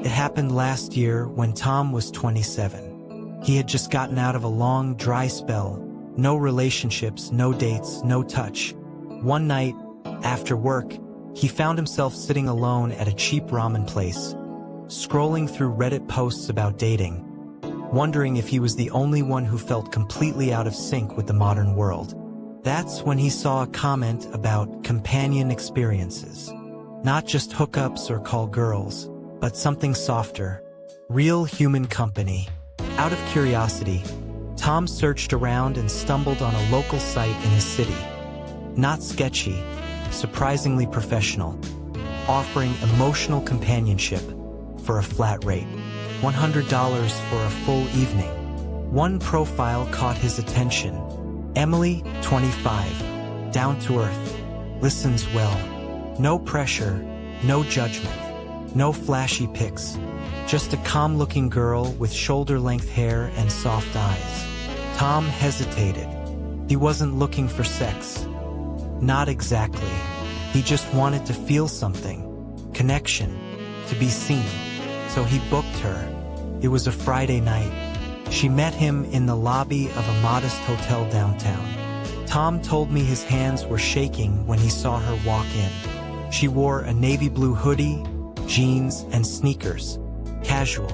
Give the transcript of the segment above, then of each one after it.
It happened last year when Tom was 27. He had just gotten out of a long, dry spell. No relationships, no dates, no touch. One night, after work, he found himself sitting alone at a cheap ramen place, scrolling through Reddit posts about dating, wondering if he was the only one who felt completely out of sync with the modern world. That's when he saw a comment about companion experiences. Not just hookups or call girls, but something softer. Real human company. Out of curiosity, Tom searched around and stumbled on a local site in his city. Not sketchy, surprisingly professional, offering emotional companionship for a flat rate. $100 for a full evening. One profile caught his attention. Emily, 25, down to earth, listens well. No pressure, no judgment, no flashy pics. Just a calm-looking girl with shoulder-length hair and soft eyes. Tom hesitated. He wasn't looking for sex. Not exactly. He just wanted to feel something. Connection. To be seen. So he booked her. It was a Friday night. She met him in the lobby of a modest hotel downtown. Tom told me his hands were shaking when he saw her walk in. She wore a navy blue hoodie, jeans, and sneakers. Casual.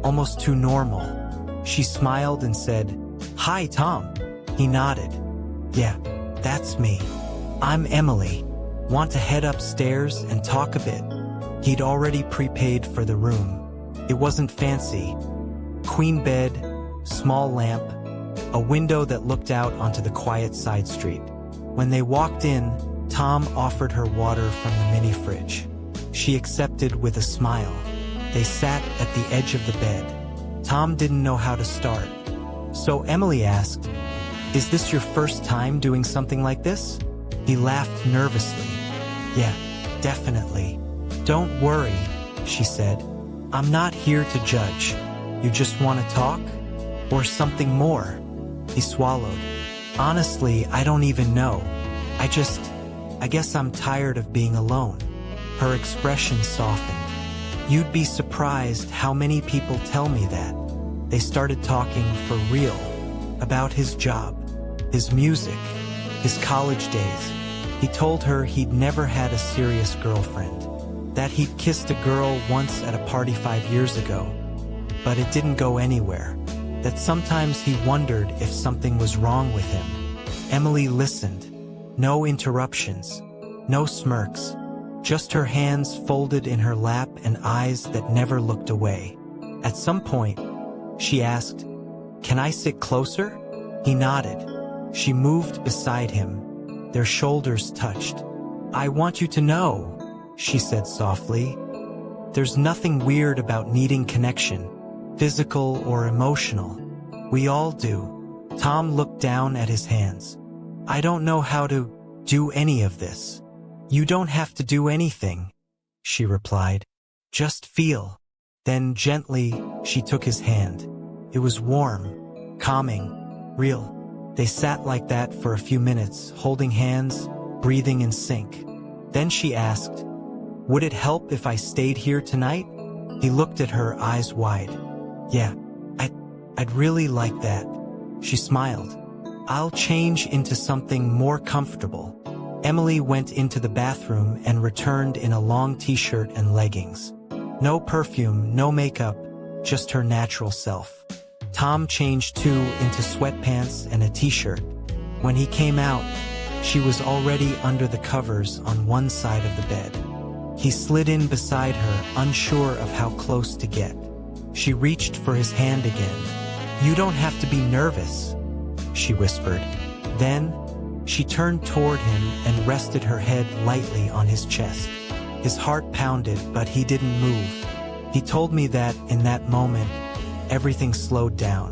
Almost too normal. She smiled and said, "Hi, Tom." He nodded. "Yeah, that's me. I'm Emily. Want to head upstairs and talk a bit?" He'd already prepaid for the room. It wasn't fancy. Queen bed, small lamp, a window that looked out onto the quiet side street. When they walked in, Tom offered her water from the mini fridge. She accepted with a smile. They sat at the edge of the bed. Tom didn't know how to start. So Emily asked, "Is this your first time doing something like this?" He laughed nervously. "Yeah, definitely." "Don't worry," she said. "I'm not here to judge. You just want to talk? Or something more?" He swallowed. "Honestly, I don't even know. I guess I'm tired of being alone." Her expression softened. "You'd be surprised how many people tell me that." They started talking for real. About his job, his music, his college days. He told her he'd never had a serious girlfriend. That he'd kissed a girl once at a party 5 years ago. But it didn't go anywhere. That sometimes he wondered if something was wrong with him. Emily listened. No interruptions. No smirks. Just her hands folded in her lap and eyes that never looked away. At some point, she asked, "Can I sit closer?" He nodded. She moved beside him. Their shoulders touched. "I want you to know," she said softly. "There's nothing weird about needing connection, physical or emotional. We all do." Tom looked down at his hands. "I don't know how to do any of this." "You don't have to do anything," she replied. "Just feel." Then gently, she took his hand. It was warm, calming, real. They sat like that for a few minutes, holding hands, breathing in sync. Then she asked, "Would it help if I stayed here tonight?" He looked at her, eyes wide. "Yeah, I'd really like that." She smiled. "I'll change into something more comfortable." Emily went into the bathroom and returned in a long t-shirt and leggings. No perfume, no makeup, just her natural self. Tom changed too into sweatpants and a t-shirt. When he came out, she was already under the covers on one side of the bed. He slid in beside her, unsure of how close to get. She reached for his hand again. "You don't have to be nervous," she whispered. Then, she turned toward him and rested her head lightly on his chest. His heart pounded, but he didn't move. He told me that, in that moment, everything slowed down.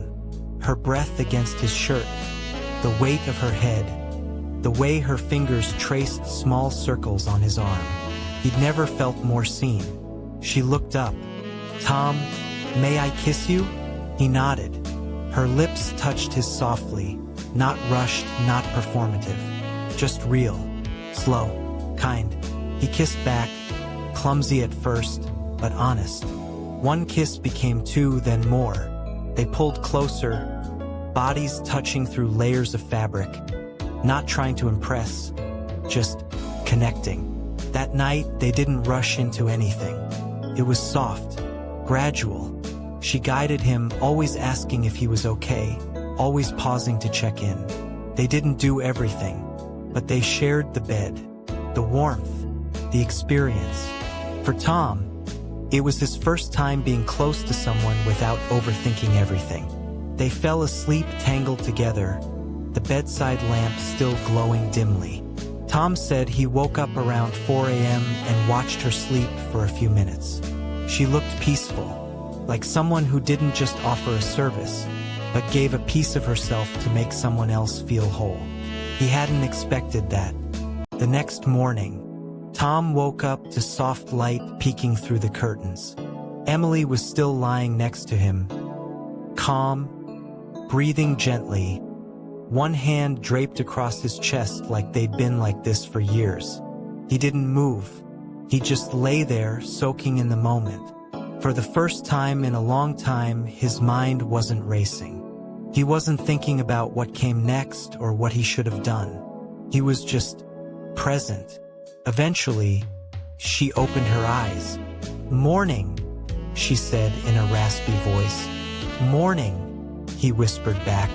Her breath against his shirt, the weight of her head, the way her fingers traced small circles on his arm. He'd never felt more seen. She looked up. "Tom, may I kiss you?" He nodded. Her lips touched his softly, not rushed, not performative, just real, slow, kind. He kissed back, clumsy at first, but honest. One kiss became two, then more. They pulled closer, bodies touching through layers of fabric, not trying to impress, just connecting. That night, they didn't rush into anything. It was soft, gradual. She guided him, always asking if he was okay, always pausing to check in. They didn't do everything, but they shared the bed, the warmth, the experience. For Tom, it was his first time being close to someone without overthinking everything. They fell asleep tangled together, the bedside lamp still glowing dimly. Tom said he woke up around 4 a.m. and watched her sleep for a few minutes. She looked peaceful, like someone who didn't just offer a service, but gave a piece of herself to make someone else feel whole. He hadn't expected that. The next morning, Tom woke up to soft light peeking through the curtains. Emily was still lying next to him, calm, breathing gently, one hand draped across his chest like they'd been like this for years. He didn't move. He just lay there, soaking in the moment. For the first time in a long time, his mind wasn't racing. He wasn't thinking about what came next or what he should have done. He was just present. Eventually, she opened her eyes. "Morning," she said in a raspy voice. "Morning," he whispered back.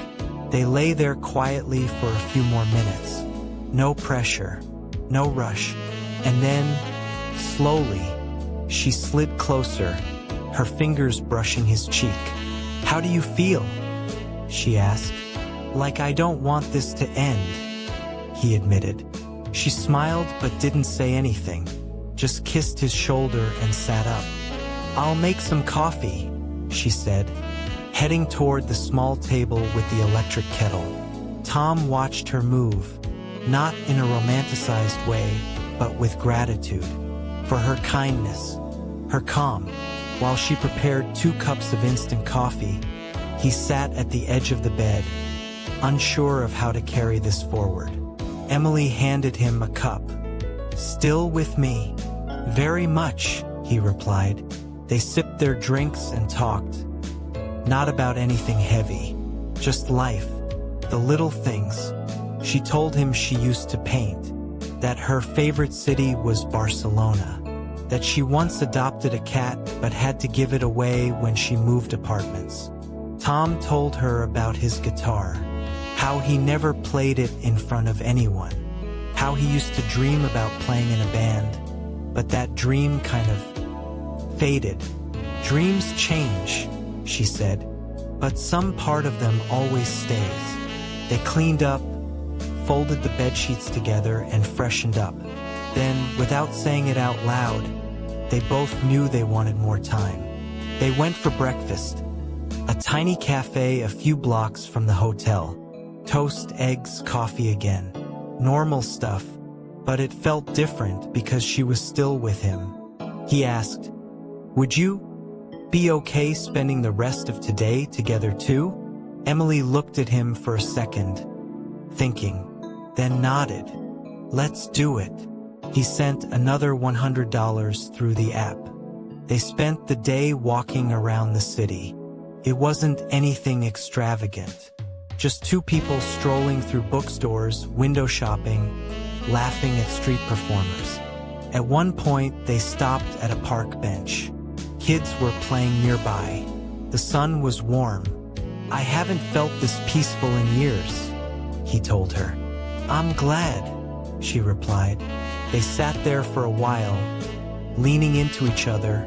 They lay there quietly for a few more minutes. No pressure, no rush. And then, slowly, she slid closer, her fingers brushing his cheek. "How do you feel?" she asked. "Like I don't want this to end," he admitted. She smiled but didn't say anything, just kissed his shoulder and sat up. "I'll make some coffee," she said, heading toward the small table with the electric kettle. Tom watched her move, not in a romanticized way, but with gratitude. For her kindness, her calm. While she prepared 2 cups of instant coffee, he sat at the edge of the bed, unsure of how to carry this forward. Emily handed him a cup. "Still with me?" "Very much," he replied. They sipped their drinks and talked. Not about anything heavy, just life, the little things. She told him she used to paint, that her favorite city was Barcelona, that she once adopted a cat but had to give it away when she moved apartments. Tom told her about his guitar, how he never played it in front of anyone, how he used to dream about playing in a band, but that dream kind of faded. "Dreams change," she said, "but some part of them always stays." They cleaned up, folded the bedsheets together, and freshened up. Then, without saying it out loud, they both knew they wanted more time. They went for breakfast, a tiny cafe a few blocks from the hotel. Toast, eggs, coffee again. Normal stuff, but it felt different because she was still with him. He asked, "Would you be okay spending the rest of today together too?" Emily looked at him for a second, thinking, then nodded. "Let's do it." He sent another $100 through the app. They spent the day walking around the city. It wasn't anything extravagant, just 2 people strolling through bookstores, window shopping, laughing at street performers. At one point, they stopped at a park bench. Kids were playing nearby. The sun was warm. "I haven't felt this peaceful in years," he told her. "I'm glad," she replied. They sat there for a while, leaning into each other,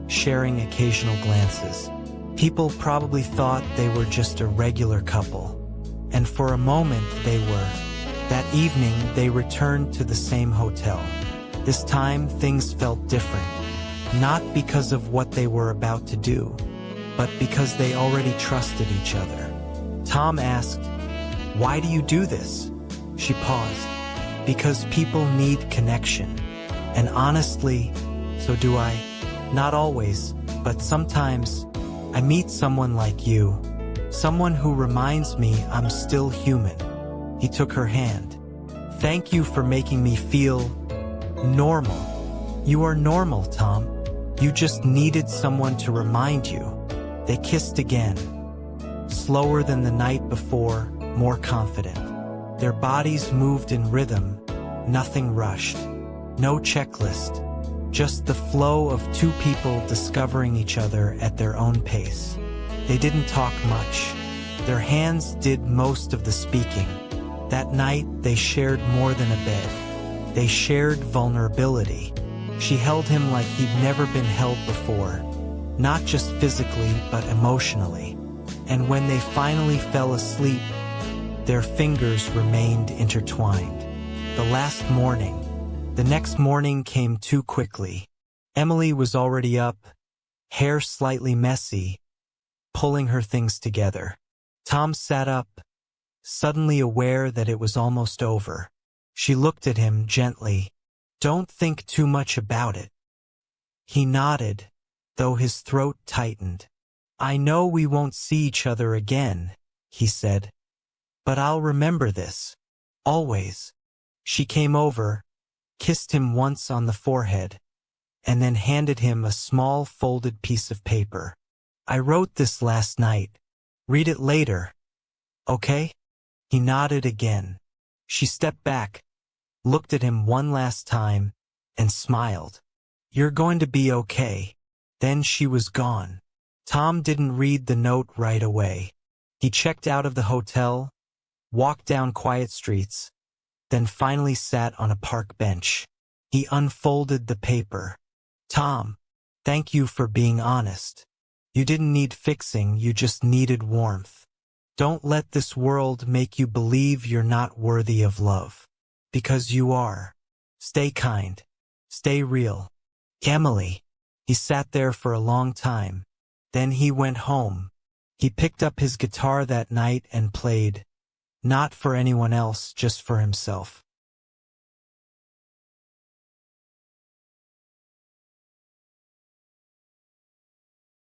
sharing occasional glances. People probably thought they were just a regular couple. And for a moment they were. That evening they returned to the same hotel. This time things felt different. Not because of what they were about to do, but because they already trusted each other. Tom asked, "Why do you do this?" She paused. "Because people need connection. And honestly, so do I. Not always, but sometimes I meet someone like you. Someone who reminds me I'm still human." He took her hand. "Thank you for making me feel normal." "You are normal, Tom." You just needed someone to remind you. They kissed again. Slower than the night before, more confident. Their bodies moved in rhythm, nothing rushed. No checklist, just the flow of two people discovering each other at their own pace. They didn't talk much. Their hands did most of the speaking. That night, they shared more than a bed. They shared vulnerability. She held him like he'd never been held before, not just physically, but emotionally. And when they finally fell asleep, their fingers remained intertwined. The next morning came too quickly. Emily was already up, hair slightly messy, pulling her things together. Tom sat up, suddenly aware that it was almost over. She looked at him gently. "Don't think too much about it." He nodded, though his throat tightened. "I know we won't see each other again," he said. "But I'll remember this. Always." She came over, kissed him once on the forehead, and then handed him a small folded piece of paper. "I wrote this last night. Read it later. Okay?" He nodded again. She stepped back, looked at him one last time, and smiled. "You're going to be okay." Then she was gone. Tom didn't read the note right away. He checked out of the hotel, walked down quiet streets, then finally sat on a park bench. He unfolded the paper. "Tom, thank you for being honest. You didn't need fixing, you just needed warmth. Don't let this world make you believe you're not worthy of love. Because you are. Stay kind. Stay real. Emily." He sat there for a long time. Then he went home. He picked up his guitar that night and played. Not for anyone else, just for himself.